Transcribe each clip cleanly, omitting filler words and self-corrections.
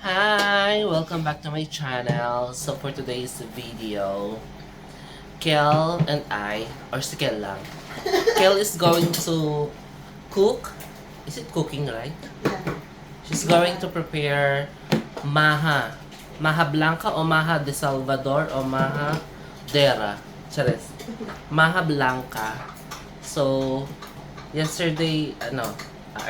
Hi! Welcome back to my channel. So for today's video, Kel and I, or si Kel lang, Kel is going to cook. Is it cooking, right? Yeah. She's going to prepare maha. Maha Blanca o maha de Salvador o maha Dera. Charis. Maha Blanca. So, yesterday,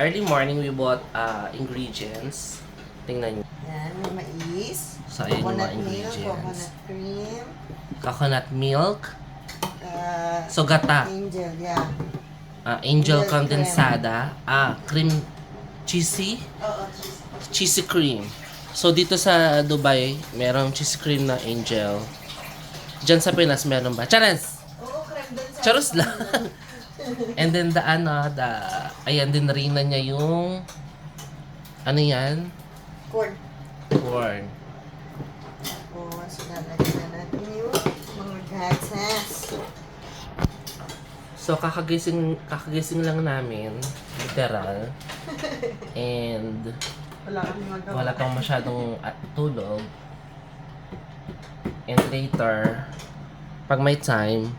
early morning we bought ingredients. Tingnan nyo. Yan, may mais. So, ayun yung mga Coconut milk, ingredients. coconut cream. Coconut milk. Uh, So, gata. Angel, yeah. Angel Milk condensada. Cream cheesy. Oo, Cheesy cream. So, dito sa Dubai, merong cheesy cream na Angel. Diyan sa Pinas, meron ba? Charas! Oo, creme dun sa... Charos lang. And then, ayan, din rin na niya yung, ano yan? Corn. Corn. Tapos, lalagyan na natin yung mga gatas. So, kakagising lang namin, literal. And, Wala kami magawa. wala pang masyadong tulog. And later, pag may time,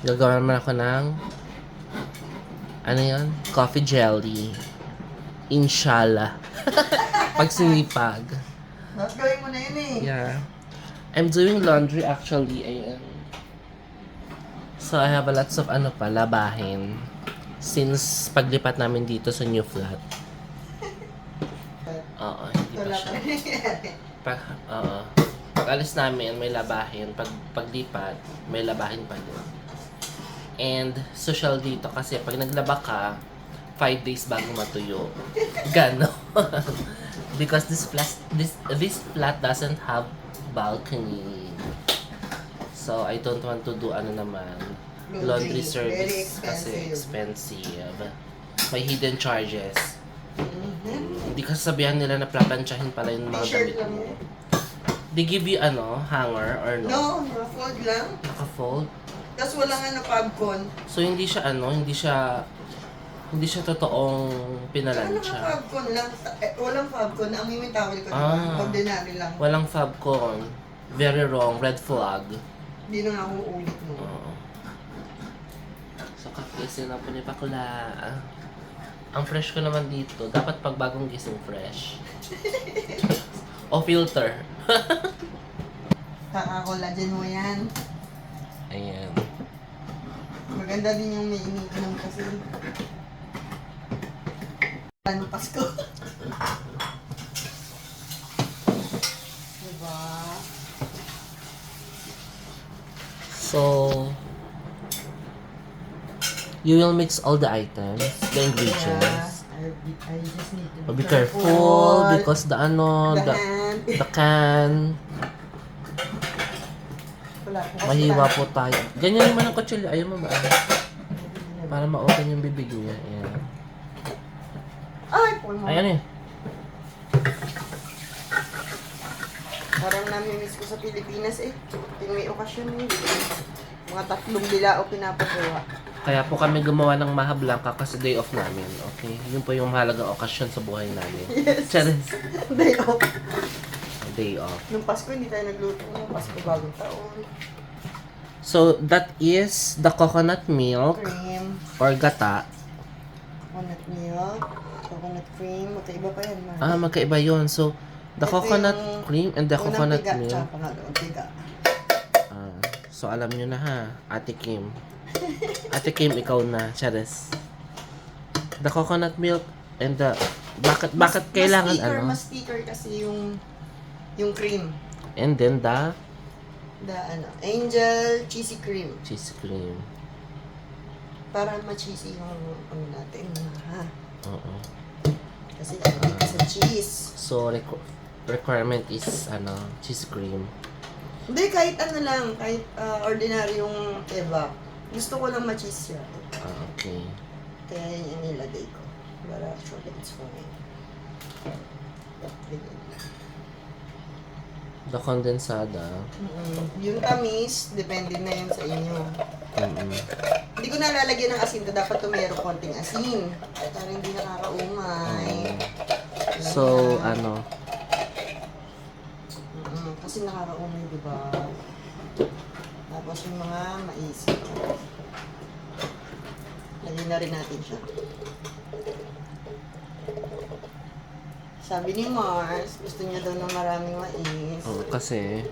gagawa naman ako ng, ano yan? Coffee jelly. Inshallah. Pag sinipag. Dapat gawin mo na yun eh. Yeah. I'm doing laundry actually. Ayan. So, I have a lots of labahin. Since paglipat namin dito sa new flat. Oo, hindi pa Wala siya. pa nangyayari. Pag alis namin, may labahin. Paglipat, may labahin pa din. And social dito kasi pag naglaba ka, 5 days bago matuyo. Ganon. Because this flat doesn't have balcony. So I don't want to do laundry Very service expensive. kasi expensive. May hidden charges. Mhm. Hindi kasi sabihan nila na plaplansyahin pala yung mga T-shirt damit lang mo. yun. They give you hanger or no? No, na-fold lang. Naka-fold. Tapos walang pagkon. So hindi siya hindi siya totoong pinalansya. Pagkon lang. Walang pagkon. Ang may tawel ko. Ah. Ordinary lang. Walang Fabcon. Very wrong. Red flag. Hindi na nga ako ulit mo. Oo. So, kakisin na po ni Bakla. Ang fresh ko naman dito. Dapat pag bagong gising fresh. O filter. Kaka-collagen mo yan. Ayan. Maganda din yung may iniinom kasi. Ano Pasko? Diba? So, you will mix all the items, the ingredients. I just need to Be careful because the hand. the can, Wala po kasi mahiwa tayo. po tayo. Ganyan naman ang kutsilyo. Ayaw mo ba? Para ma-open yung bibig niya. Ayan. Ay, po mo. Ayan eh. Parang nami-miss ko sa Pilipinas eh. Ting may okasyon eh. Mga 3 bilao pinapagawa. Kaya po kami gumawa ng Maha Blanca kasi day off namin. Okay? Yun po yung mahalagang okasyon sa buhay namin. Yes. Charis. Day off. Day off. Nung Pasko hindi tayo nagluto. Nung Pasko bagong taon. So, that is the coconut milk Cream. or gata. Coconut milk. Coconut cream. Magkaiba pa yan. Ma. Magkaiba yun. So, the Ito coconut yung cream and the unang coconut tiga, milk. tsaka pangalawang tiga. So, alam nyo na ha, Ate Kim. Ate Kim, ikaw na. Charis. The coconut milk and the... Bakit kailangan Mas thicker kasi yung cream. And then the The Angel cheesy cream. cheese cream. Para ma-cheesy yung natin. Ha? Oo. Kasi hindi ka sa cheese. So, requirement is, cheese cream. Hindi, kahit lang. Kahit ordinary yung kebab. Gusto ko lang ma-cheese siya. Okay. Kaya yun yung nilagay ko. Para actually it's fine. The condensada. Yung tamis, depende na yun sa inyo. Mm-mm. Hindi ko nalalagyan ng asin to. Dapat to meron konting asin. Para hindi nakakaumay. So, kasi nakakaumay, di ba? Tapos yung mga mais. Lagyan na rin natin siya. Sabi ni Mars, gusto niya daw ng maraming mais. Oo, kasi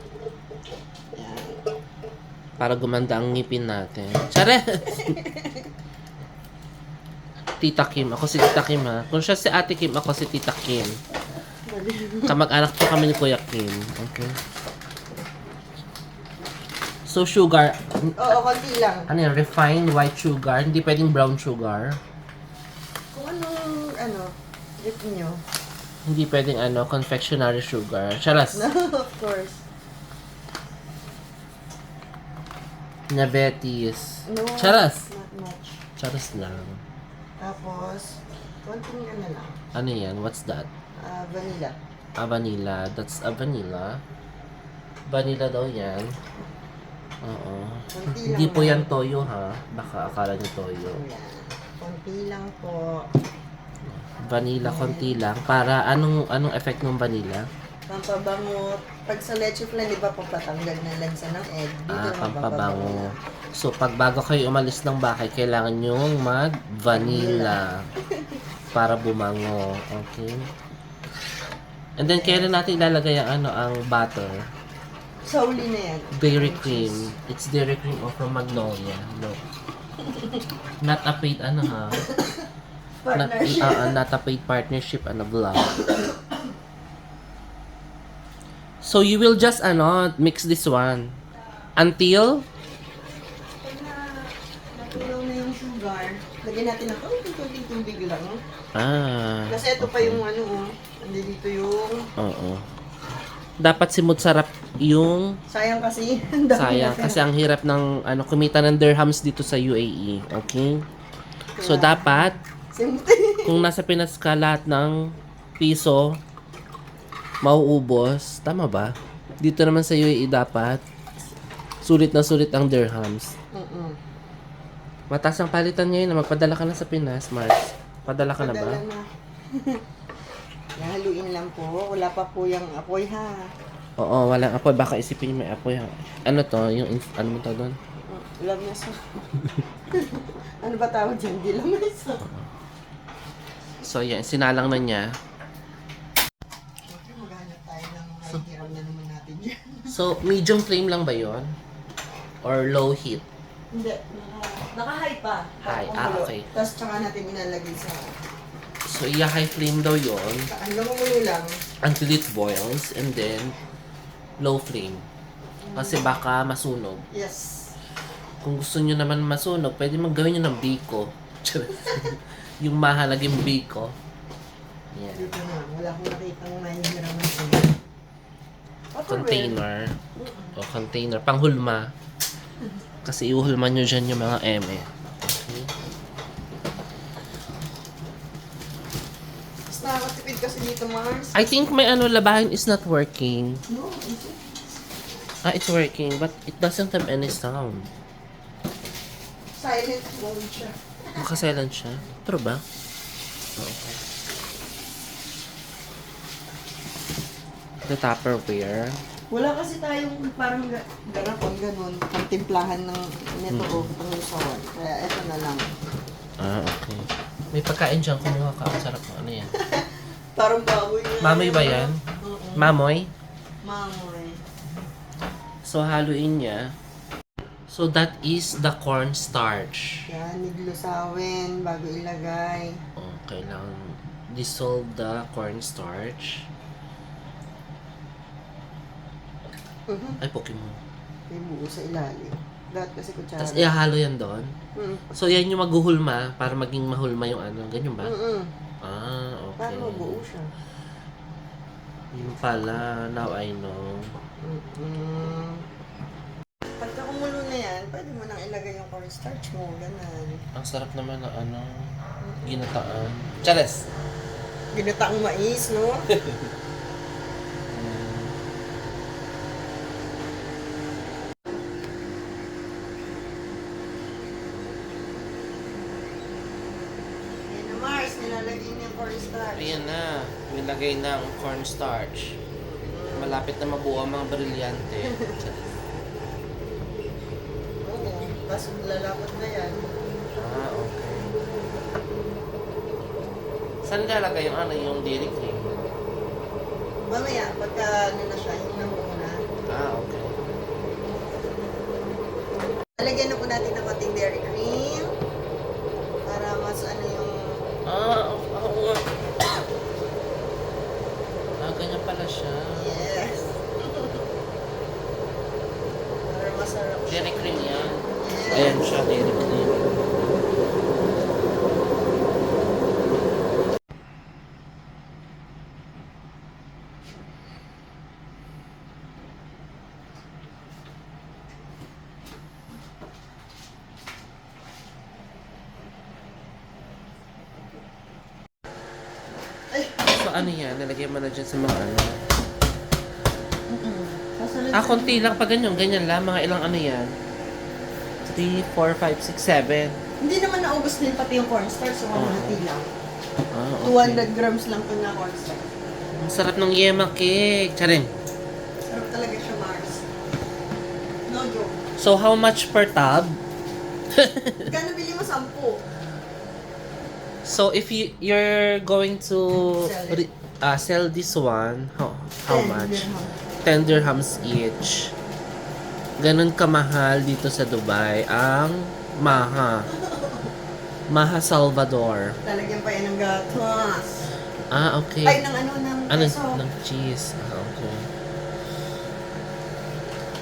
Yan. para gumanda ang ngipin natin. Chares! Tita Kim. Ako si Tita Kim, ha? Kung siya si Ate Kim, ako si Tita Kim. Kamag-anak po kami ni Kuya Kim. Okay. So, sugar. Oo, konti lang. Ano yan? Refined white sugar. Hindi pwedeng brown sugar. Kung anong, trip nyo. Hindi pwedeng confectionery sugar. Charas. No, of course. Diabetes. No, Charas. not much. Charas lang. Tapos, konting lang. Ano yan? What's that? Vanilla. Vanilla. That's a vanilla. Vanilla daw yan. Oo. Konti lang Hindi po lang. yan toyo, ha? Baka akala niyo toyo. Ayan. Konti lang po. Vanilla, konti lang. Para anong effect ng vanilla? Pampabango. Pag sa leche flan, di ba papatanggal na lansa ng egg? Dito Pampabango. So, pag bago kayo umalis ng bahay, kailangan nyong mag-vanilla para bumango. Okay? And then, kailan natin ilalagay ang butter? Sa uli na yan. Dairy cream. It's dairy cream from Magnolia. Look. Not a paid ha? Partnership. Not a paid partnership vlog. So you will just mix this one until Pag natunaw na yung sugar, lagyan natin ng konting tubig lang. Kasi ito pa yung dito yung... Oo. Dapat simut sarap yung Sayang kasi. Ang dami sayang natin. kasi ang hirap ng kumita ng dirhams dito sa UAE. Okay? So dapat Simple. kung nasa Pinas ka lahat ng piso mauubos, tama ba? Dito naman sa UAE dapat sulit na sulit ang dirhams. Mataas ang palitan ngayon na magpadala ka na sa Pinas, Mars. Padala ka na ba? Padala na. Haluin lang po. Wala pa po yung apoy ha. Oo, walang apoy. Baka isipin niyo may apoy. Ano to? Ano mo to doon? Lamesa. Ano ba tawag dyan? Di lamesa. So, yan. Sinalang na niya. Okay, maghanap tayo ng hiram na naman natin dyan. So, medium flame lang ba yon? Or low heat? Hindi. Naka-high pa. High. Okay. Tapos tsaka natin inalagay sa... So, high flame daw yon Hanggang umulo lang. until it boils. And then, low flame. Kasi baka masunog. Yes. Kung gusto nyo naman masunog, pwede maggawin nyo ng biko. Yung mahalaging biko. Yan. Dito na. Wala akong nakitang mahihiraman sa Container. O container. Panghulma. Kasi iuhulma nyo dyan yung mga eme. Okay. Mas nakakatipid kasi dito, Mars. I think may labahin is not working. No, is it? It's working, but it doesn't have any sound. Silent mode siya. Makaselan siya. True ba? Okay. The Tupperware. Wala kasi tayong parang garapon ganun. Pang timplahan ng neto o pangusawan. Kaya eto na lang. Okay. May pagkain dyan. Kumuha ka. Ang sarap mo. Ano yan? Parang baboy na. Mamoy ba yan? Oo. Mamoy? Mamoy. So, haluin niya. So, that is the cornstarch. Yan, niglusawin bago ilagay. Kailangan dissolve the cornstarch. Ay, Pokemon. May buo sa ilalim. Lahat kasi kutsara. Tapos, ihalo yan doon. Mm. So, yan yung maghuhulma para maging mahulma yung ganyan ba? Mm-mm. Okay. Para mabuo siya. Yun pala. Now I know. Mm-mm. Pagka kumulo na yan, pwede mo nang ilagay yung cornstarch mo. Ganun. Ang sarap naman na ginataan. Chares! Ginataang mais, no? Ayan na, Mars. Nilalagay niya yung cornstarch. Ayan na. Nilagay ng cornstarch. malapit na mabuo ang mga brilyante. Oo. Tapos lalapot na yan. Ah, okay. Saan lalagay yung yung dairy cream? Mamaya, pagka ano na siya, yung namuo na. Ah, okay. Lalagyan na po natin ng konting dairy cream. Para mas ano yung... Ah, oo nga. Ah, ganyan pala siya. Yes. Para masarap siya. Dairy cream yan. Yes. Ayan siya, dairy cream. Ay! So ano yan? Nalagyan mo na dyan sa mga ano. Kasunod Konti lang pa ganyan. Ganyan lang. Mga ilang ano yan? 3, 4, 5, 6, 7. Hindi naman naubos din pati yung cornstarch, so kamahati lang. Ah, okay. 200 grams lang po na cornstarch. Ang sarap ng yema cake. Charing. Sarap talaga siya, Mars. No joke. So how much per tub? Gano'n bili mo 10? So if you're going to Sell it. sell this one, how 10 much? dirham. 10 dirhams each. Ganun kamahal dito sa Dubai ang Maha Salvador. Lalagyan pa yan ng gatas. Ah, okay. Ay, ng ano, ng Ano? peso. Ng cheese. Ah, okay.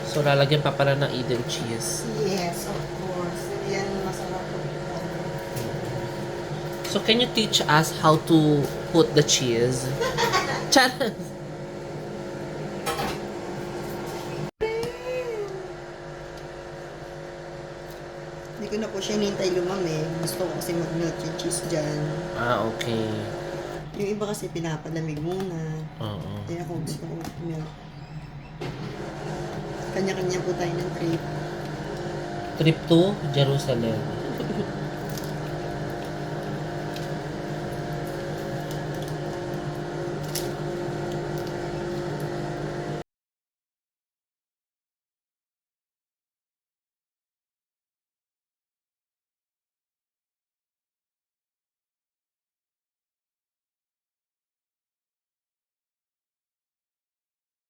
So, lalagyan pa pala ng Eden cheese. Yes, of course. Yan, masarap. So, can you teach us how to put the cheese? Charot! Hindi ko na po siya hinintay lumamig. Gusto ko kasi mag-melt yung cheese dyan. Ah, okay. Yung iba kasi pinapalamig muna. Oo. Kaya ako gusto ko melt. Kanya-kanya po tayo ng trip. Trip to Jerusalem.